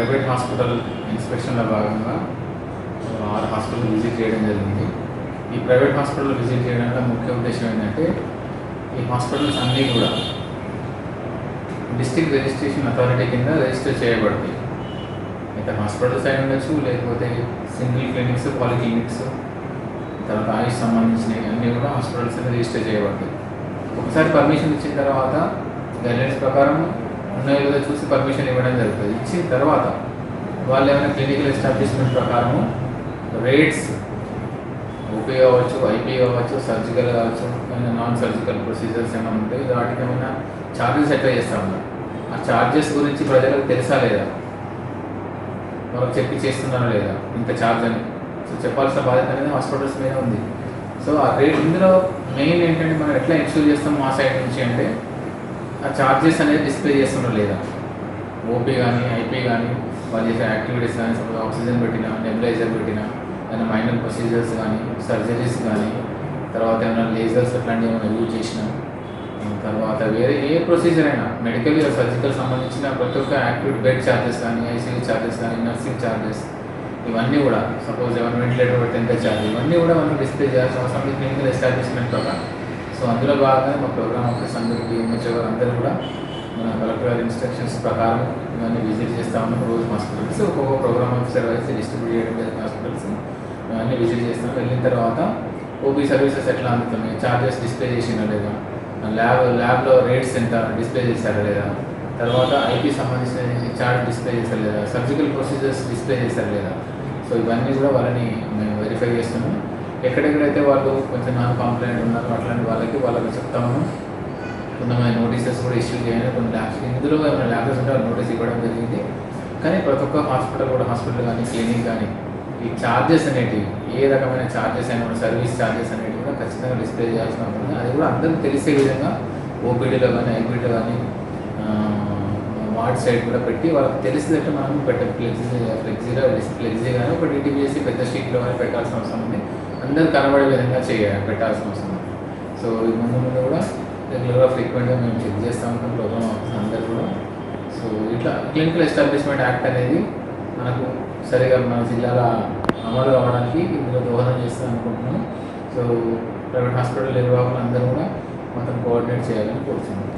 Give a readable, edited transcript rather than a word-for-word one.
Private hospital ఇన్స్పెక్షన్లో భాగంగా 6 hospital visit చేయడం జరిగింది. ఈ ప్రైవేట్ హాస్పిటల్ విజిట్ చేయడానికి ముఖ్య ఉద్దేశం ఏంటంటే ఈ హాస్పిటల్స్ అన్నీ కూడా డిస్ట్రిక్ట్ రిజిస్ట్రేషన్ అథారిటీ కింద రిజిస్టర్ చేయబడతాయి. అయితే హాస్పిటల్స్ అయి ఉండొచ్చు, లేకపోతే సింగిల్ క్లినిక్స్, పాలిక్లినిక్స్, తర్వాత ఆయుష్ సంబంధించినవి అన్నీ కూడా హాస్పిటల్స్ కింద రిజిస్టర్ చేయబడతాయి. ఒకసారి పర్మిషన్ ఇచ్చిన తర్వాత గైడ్లైన్స్ ప్రకారం ఉన్నాయో లేదో చూసి పర్మిషన్ ఇవ్వడం జరుగుతుంది. ఇచ్చిన తర్వాత వాళ్ళు ఏమైనా క్లినికల్ ఎస్టాబ్లిష్మెంట్ ప్రకారము రేట్స్ ఓపీ కావచ్చు, ఐపీ కావచ్చు, సర్జికల్ కావచ్చు, ఏమైనా నాన్ సర్జికల్ ప్రొసీజర్స్ ఏమైనా ఉంటాయి, వాటికి ఏమైనా ఛార్జెస్ ఎట్లా చేస్తూ ఉన్నారు. ఆ ఛార్జెస్ గురించి ప్రజలకు తెలుసా లేదా, వాళ్ళకి చెప్పి చేస్తున్నారా లేదా ఇంత ఛార్జ్ అని. సో చెప్పాల్సిన బాధ్యత అనేది హాస్పిటల్స్ మీద ఉంది. సో ఆ రేట్ ఇందులో మెయిన్ ఏంటంటే మనం ఎట్లా ఇన్సూర్ చేస్తాం మా సైడ్ నుంచి అంటే ఆ ఛార్జెస్ అనేది డిస్ప్లే చేస్తున్నారా లేదా, ఓపీ కానీ ఐపీ కానీ వాళ్ళు చేసే యాక్టివిటీస్ కానీ, సపోజ్ ఆక్సిజన్ పెట్టినా, నెబులైజర్ పెట్టినా, ఏమైనా మైనర్ ప్రొసీజర్స్ కానీ, సర్జరీస్ కానీ, తర్వాత ఏమైనా లేజర్స్ అట్లాంటివి ఏమైనా యూజ్ చేసినా, తర్వాత వేరే ఏ ప్రొసీజర్ అయినా మెడికల్ సర్జికల్ సంబంధించిన ప్రతి ఒక్క యాక్టివిటీ బెడ్ ఛార్జెస్ కానీ, ఐసీయూ ఛార్జెస్ కానీ, నర్సింగ్ ఛార్జెస్, ఇవన్నీ కూడా సపోజ్ ఏమైనా వెంటిలేటర్ పెడితే ఎంత ఛార్జ్, ఇవన్నీ కూడా మనం డిస్ప్లే చేయాల్సిన అవసరం ఉంది క్లినికల్ ఎస్టాబ్లిష్మెంట్ ప్రకారం. సో అందులో భాగంగా మా ప్రోగ్రామ్ ఆఫీస్ అందరూ డిఎంహెచ్ఓ గారు అందరూ కూడా మన కలెక్టర్ గారి ఇన్స్ట్రక్షన్స్ ప్రకారం ఇవన్నీ విజిట్ చేస్తూ ఉన్నాం. రోజు హాస్పిటల్స్ ఒక్కొక్క ప్రోగ్రామ్ ఆఫీసర్ వైజ్ డిస్ట్రిబ్యూట్ చేయడం జరిగిన హాస్పిటల్స్ ఇవన్నీ విజిట్ చేస్తాం. వెళ్ళిన తర్వాత ఓపీ సర్వీసెస్ ఎట్లా అందుతున్నాయి, ఛార్జెస్ డిస్ప్లే చేసినా లేదా, ల్యాబ్లో రేట్స్ ఎంత డిస్ప్లే చేశారా లేదా, తర్వాత ఐపీ సంబంధించిన ఛార్జ్ డిస్ప్లే చేశారు లేదా, సర్జికల్ ప్రొసీజర్స్ డిస్ప్లే చేశారు లేదా. సో ఇవన్నీ కూడా వాళ్ళని మేము వెరిఫై చేస్తున్నాం. ఎక్కడెక్కడైతే వాళ్ళు కొంచెం నాన్ కాంప్లైంట్ ఉన్నారు అట్లాంటి వాళ్ళకి చెప్తాము. కొంతమంది నోటీసెస్ కూడా ఇష్యూ చేయాలి. కొన్ని ల్యాబ్స్ ఇందులో ఏమైనా ల్యాబ్స్ ఉంటే నోటీస్ ఇవ్వడం జరిగింది. కానీ ప్రతి ఒక్క హాస్పిటల్ కానీ క్లినిక్ కానీ ఈ ఛార్జెస్ అనేటివి ఏ రకమైన ఛార్జెస్ అయినా సర్వీస్ ఛార్జెస్ అనేటివి కూడా ఖచ్చితంగా డిస్ప్లే చేయాల్సిన ఉంటుంది. అది కూడా అందరికీ తెలిసే విధంగా ఓపీడీలో కానీ ఐపీడీలో కానీ వార్డ్ సైడ్ కూడా పెట్టి వాళ్ళకి తెలిసినట్టు మనం ఫ్లెక్సీ కానీ ఒక డిటిపిఎస్సి పెద్ద షీట్లో కానీ పెట్టాల్సిన అవసరం ఉంది. అందరూ కనబడే విధంగా పెట్టాల్సిన అవసరం ఉంది. సో ఈ ముందు కూడా రెగ్యులర్గా ఫ్రీక్వెంట్గా మేము చెక్ చేస్తూ ఉంటాం ప్రోగ్రామ్ ఆఫీస్ అందరూ కూడా. సో ఇట్లా క్లినికల్ ఎస్టాబ్లిష్మెంట్ యాక్ట్ అనేది మనకు సరిగా మన జిల్లాలో అమలు అవ్వడానికి ఇందులో దోహదం చేస్తాం అనుకుంటున్నాను. సో ప్రైవేట్ హాస్పిటల్ నిర్వాహకులు అందరూ కూడా మొత్తం కోఆర్డినేట్ చేయాలని కోరుతున్నాను.